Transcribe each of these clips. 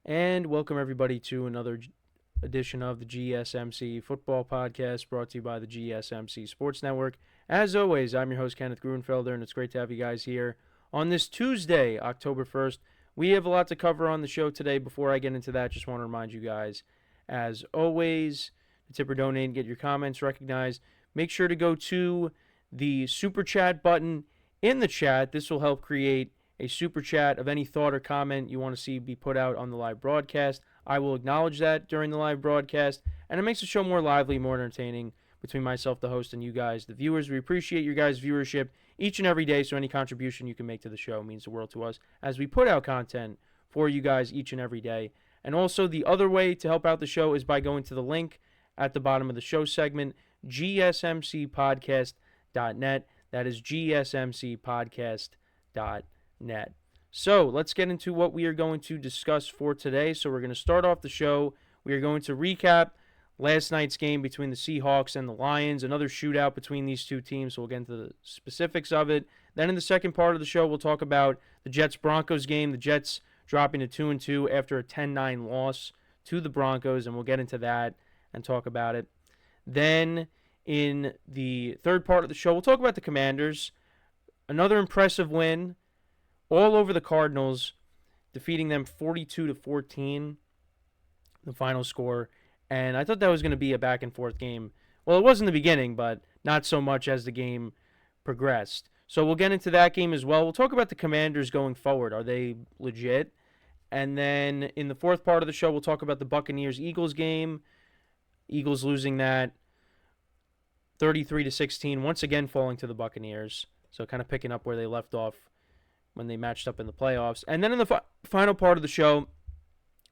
And welcome everybody to another edition of the GSMC Football Podcast brought to you by the GSMC Sports Network. As always, I'm your host, Kenneth Gruenfelder, and it's great to have you guys here on this Tuesday, October 1st. We have a lot to cover on the show today. Before I get into that, just want to remind you guys, as always, to tip or donate and get your comments recognized. Make sure to go to the Super Chat button in the chat. This will help create a super chat of any thought or comment you want to see be put out on the live broadcast. I will acknowledge that during the live broadcast, and it makes the show more lively, more entertaining between myself, the host, and you guys, the viewers. We appreciate your guys' viewership each and every day, so any contribution you can make to the show means the world to us as we put out content for you guys each and every day. And also, the other way to help out the show is by going to the link at the bottom of the show segment, GSMCPodcast.net. That is GSMCPodcast.net. So let's get into what we are going to discuss for today. So we're going to start off the show. We are going to recap last night's game between the Seahawks and the Lions, another shootout between these two teams. So we'll get into the specifics of it. Then in the second part of the show, we'll talk about the Jets-Broncos game. The Jets dropping to 2-2 after a 10-9 loss to the Broncos, and we'll get into that and talk about it. Then in the third part of the show, we'll talk about the Commanders. Another impressive win all over the Cardinals, defeating them 42-14, the final score. And I thought that was going to be a back-and-forth game. Well, it was in the beginning, but not so much as the game progressed. So we'll get into that game as well. We'll talk about the Commanders going forward. Are they legit? And then in the fourth part of the show, we'll talk about the Buccaneers-Eagles game. Eagles losing that 33-16, once again falling to the Buccaneers. So kind of picking up where they left off when they matched up in the playoffs. And then in the final part of the show,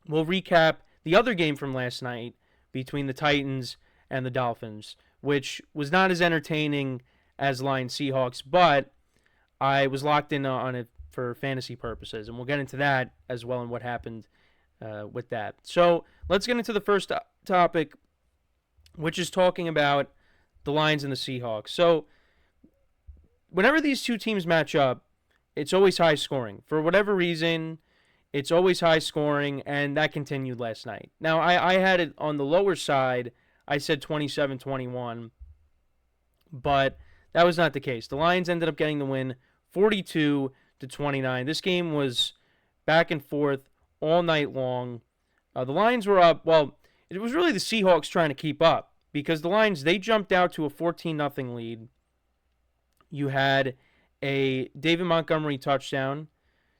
we'll recap the other game from last night between the Titans and the Dolphins, which was not as entertaining as Lions Seahawks, but I was locked in on it for fantasy purposes, and we'll get into that as well and what happened with that. So let's get into the first topic, which is talking about the Lions and the Seahawks. So whenever these two teams match up, it's always high scoring. For whatever reason, it's always high scoring, and that continued last night. Now, I had it on the lower side. I said 27-21, but that was not the case. The Lions ended up getting the win 42-29. This game was back and forth all night long. The Lions were up. Well, it was really the Seahawks trying to keep up because the Lions, they jumped out to a 14-0 lead. You had a David Montgomery touchdown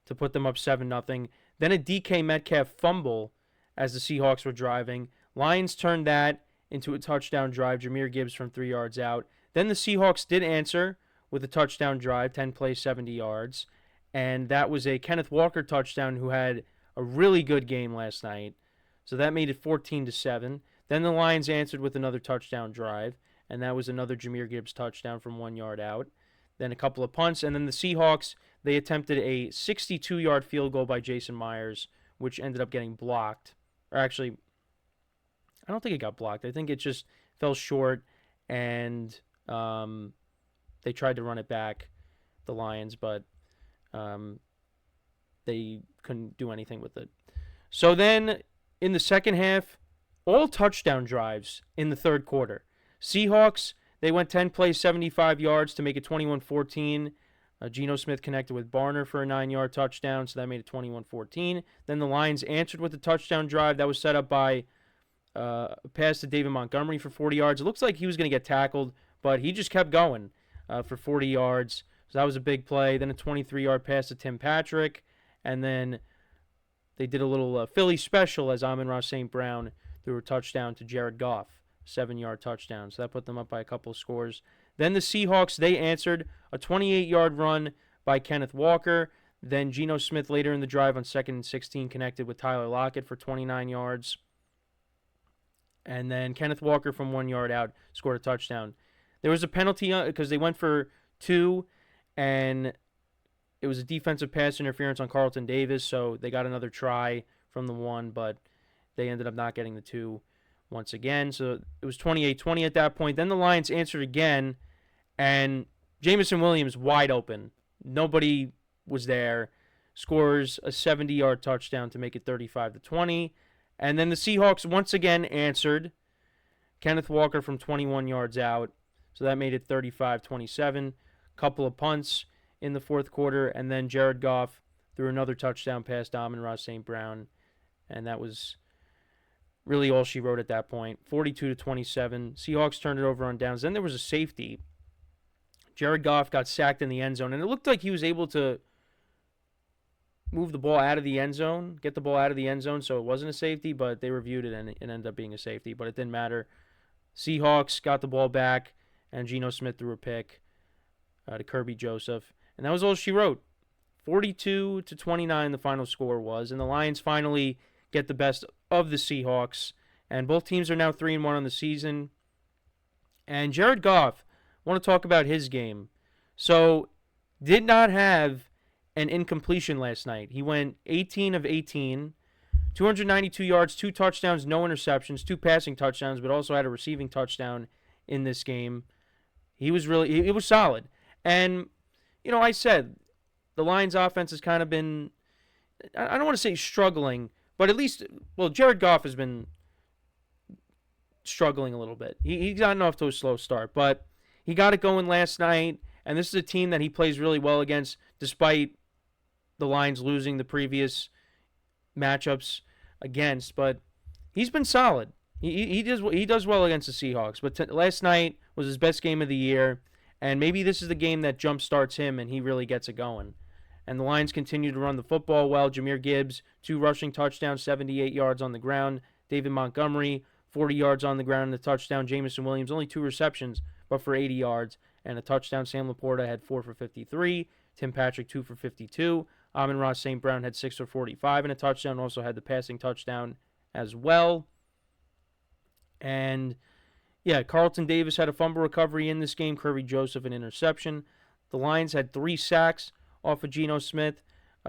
to put them up 7-0. Then a DK Metcalf fumble as the Seahawks were driving. Lions turned that into a touchdown drive. Jahmyr Gibbs from 3 yards out. Then the Seahawks did answer with a touchdown drive, 10 plays, 70 yards. And that was a Kenneth Walker touchdown who had a really good game last night. So that made it 14-7. Then the Lions answered with another touchdown drive. And that was another Jahmyr Gibbs touchdown from 1 yard out. Then a couple of punts, and then the Seahawks, they attempted a 62-yard field goal by Jason Myers, which ended up getting blocked. Or actually, I don't think it got blocked. I think it just fell short, and they tried to run it back, the Lions, but they couldn't do anything with it. So then, in the second half, all touchdown drives in the third quarter. Seahawks, they went 10 plays, 75 yards to make it 21-14. Geno Smith connected with Barner for a 9-yard touchdown, so that made it 21-14. Then the Lions answered with a touchdown drive that was set up by a pass to David Montgomery for 40 yards. It looks like he was going to get tackled, but he just kept going for 40 yards. So that was a big play. Then a 23-yard pass to Tim Patrick, and then they did a little Philly special as AmonRaSt.Brown threw a touchdown to Jared Goff. 7-yard touchdown. So that put them up by a couple of scores. Then the Seahawks, they answered a 28-yard run by Kenneth Walker. Then Geno Smith later in the drive on 2nd and 16 connected with Tyler Lockett for 29 yards. And then Kenneth Walker from 1 yard out scored a touchdown. There was a penalty because they went for 2, and it was a defensive pass interference on Carlton Davis, so they got another try from the 1, but they ended up not getting the 2. Once again, so it was 28-20 at that point. Then the Lions answered again, and Jameson Williams wide open. Nobody was there. scores a 70-yard touchdown to make it 35-20. And then the Seahawks once again answered. Kenneth Walker from 21 yards out. So that made it 35-27. Couple of punts in the fourth quarter. And then Jared Goff threw another touchdown pass to AmonRaSt.Brown. And that was really all she wrote at that point. 42-27. Seahawks turned it over on downs. Then there was a safety. Jared Goff got sacked in the end zone. And it looked like he was able to move the ball out of the end zone, get the ball out of the end zone, so it wasn't a safety, but they reviewed it and it ended up being a safety, but it didn't matter. Seahawks got the ball back, and Geno Smith threw a pick to Kirby Joseph, and that was all she wrote. 42-29 the final score was, and the Lions finally get the best of the Seahawks, and both teams are now 3-1 on the season. And Jared Goff, I want to talk about his game. So, did not have an incompletion last night. He went 18 of 18, 292 yards, 2 touchdowns, no interceptions, 2 passing touchdowns, but also had a receiving touchdown in this game. He was solid. And, I said the Lions offense has kind of been, I don't want to say struggling, but at least, Jared Goff has been struggling a little bit. He's gotten off to a slow start, but he got it going last night, and this is a team that he plays really well against, despite the Lions losing the previous matchups against, but he's been solid. He does well against the Seahawks, but last night was his best game of the year, and maybe this is the game that jump starts him and he really gets it going. And the Lions continue to run the football well. Jahmyr Gibbs, 2 rushing touchdowns, 78 yards on the ground. David Montgomery, 40 yards on the ground and a touchdown. Jameson Williams, only 2 receptions, but for 80 yards and a touchdown. Sam Laporta had 4 for 53. Tim Patrick, 2 for 52. AmonRaSt.Brown had 6 for 45 and a touchdown. Also had the passing touchdown as well. And, Carlton Davis had a fumble recovery in this game. Kirby Joseph, an interception. The Lions had 3 sacks off of Geno Smith.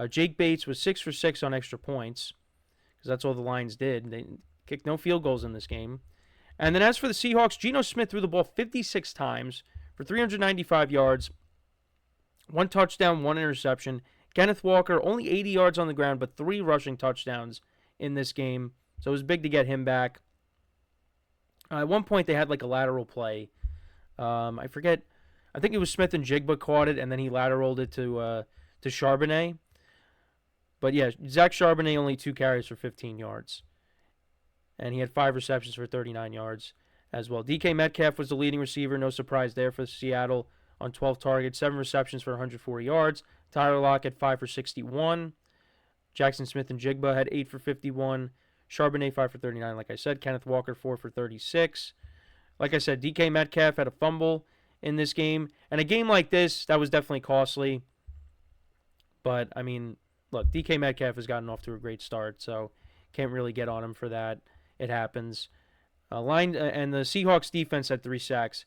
Jake Bates was 6 for 6 on extra points, because that's all the Lions did. They kicked no field goals in this game. And then as for the Seahawks, Geno Smith threw the ball 56 times for 395 yards, 1 touchdown, 1 interception. Kenneth Walker, only 80 yards on the ground, but 3 rushing touchdowns in this game. So it was big to get him back. At one point, they had like a lateral play. I forget. I think it was Smith and Jigba caught it, and then he lateraled it to Charbonnet. But Zach Charbonnet only 2 carries for 15 yards. And he had 5 receptions for 39 yards as well. DK Metcalf was the leading receiver. No surprise there for Seattle on 12 targets, 7 receptions for 140 yards. Tyler Lockett, 5 for 61. Jackson Smith and Jigba had 8 for 51. Charbonnet, 5 for 39, like I said. Kenneth Walker, 4 for 36. Like I said, DK Metcalf had a fumble in this game. And a game like this, that was definitely costly. But, look, DK Metcalf has gotten off to a great start, so can't really get on him for that. It happens. And the Seahawks defense had 3 sacks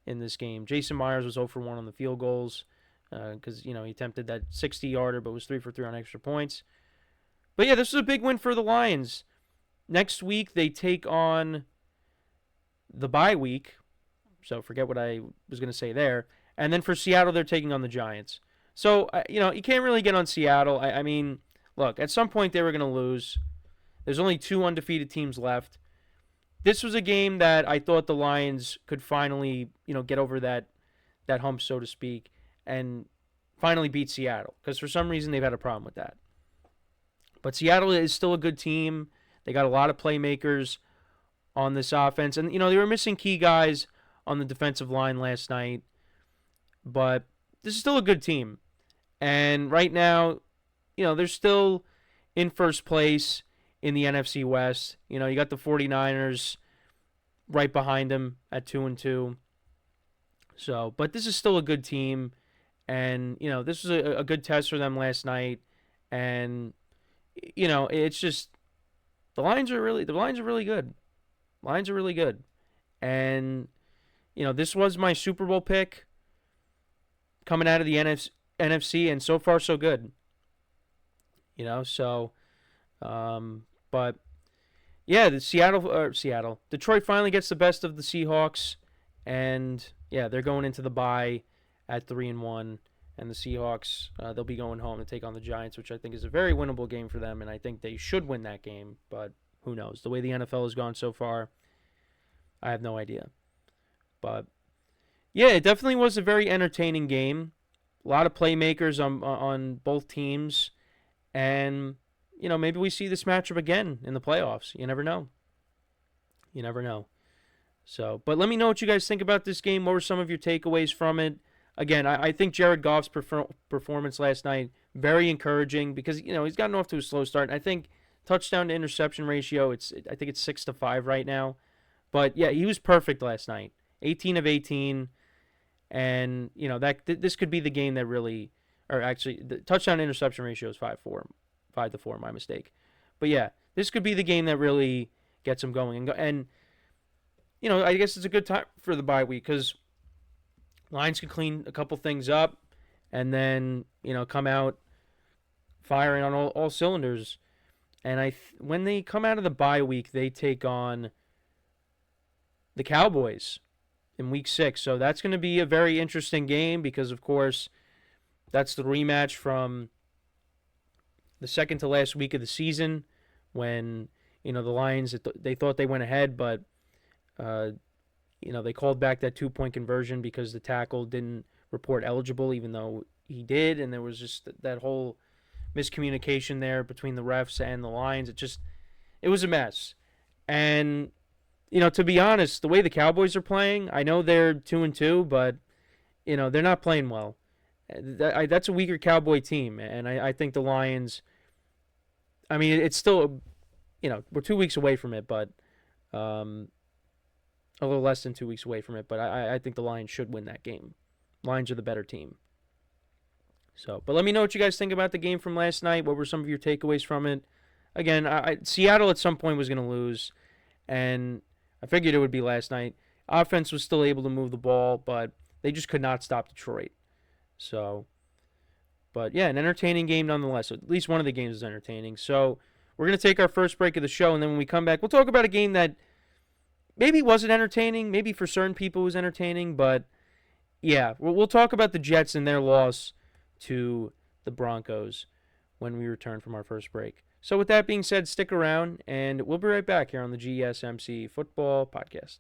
in this game. Jason Myers was 0 for 1 on the field goals because, he attempted that 60-yarder but was 3 for 3 on extra points. But, this was a big win for the Lions. Next week, they take on the bye week. So forget what I was going to say there. And then for Seattle, they're taking on the Giants. So, you can't really get on Seattle. I mean, look, at some point they were going to lose. There's only 2 undefeated teams left. This was a game that I thought the Lions could finally, get over that hump, so to speak, and finally beat Seattle. Because for some reason they've had a problem with that. But Seattle is still a good team. They got a lot of playmakers on this offense. And, they were missing key guys on the defensive line last night. But this is still a good team. And right now, they're still in first place in the NFC West. You got the 49ers right behind them at 2-2. So, but this is still a good team. And, this was a good test for them last night. And, it's just the Lions are really good. Lions are really good. And, this was my Super Bowl pick coming out of the NFC, and so far so good. But the Detroit finally gets the best of the Seahawks, and they're going into the bye at 3-1, and the Seahawks, they'll be going home to take on the Giants, which I think is a very winnable game for them, and I think they should win that game, but who knows? The way the NFL has gone so far, I have no idea. But, yeah, it definitely was a very entertaining game. A lot of playmakers on both teams, and, maybe we see this matchup again in the playoffs. You never know. You never know. So, but let me know what you guys think about this game. What were some of your takeaways from it? Again, I think Jared Goff's performance last night, very encouraging because, he's gotten off to a slow start. I think touchdown to interception ratio, I think it's 6-5 right now. But, yeah, he was perfect last night. 18 of 18. And, this could be the game that really, or actually, the touchdown to interception ratio is 5-4, my mistake. But, yeah, this could be the game that really gets him going. And I guess it's a good time for the bye week because Lions could clean a couple things up and then, come out firing on all cylinders. And when they come out of the bye week, they take on the Cowboys in week 6. So that's going to be a very interesting game because, of course, that's the rematch from the second to last week of the season when, the Lions, they thought they went ahead, but they called back that 2-point conversion because the tackle didn't report eligible, even though he did, and there was just that whole miscommunication there between the refs and the Lions. It was a mess. And, to be honest, the way the Cowboys are playing, I know they're 2-2, but, they're not playing well. That's a weaker Cowboy team, and I think the Lions, it's still, we're 2 weeks away from it, but a little less than 2 weeks away from it, but I think the Lions should win that game. Lions are the better team. So, but let me know what you guys think about the game from last night. What were some of your takeaways from it? Again, Seattle at some point was going to lose, and I figured it would be last night. Offense was still able to move the ball, but they just could not stop Detroit. So, but yeah, an entertaining game nonetheless. At least one of the games is entertaining. So, we're going to take our first break of the show, and then when we come back, we'll talk about a game that maybe wasn't entertaining, maybe for certain people it was entertaining, but yeah, we'll talk about the Jets and their loss to the Broncos when we return from our first break. So with that being said, stick around, and we'll be right back here on the GSMC Football Podcast.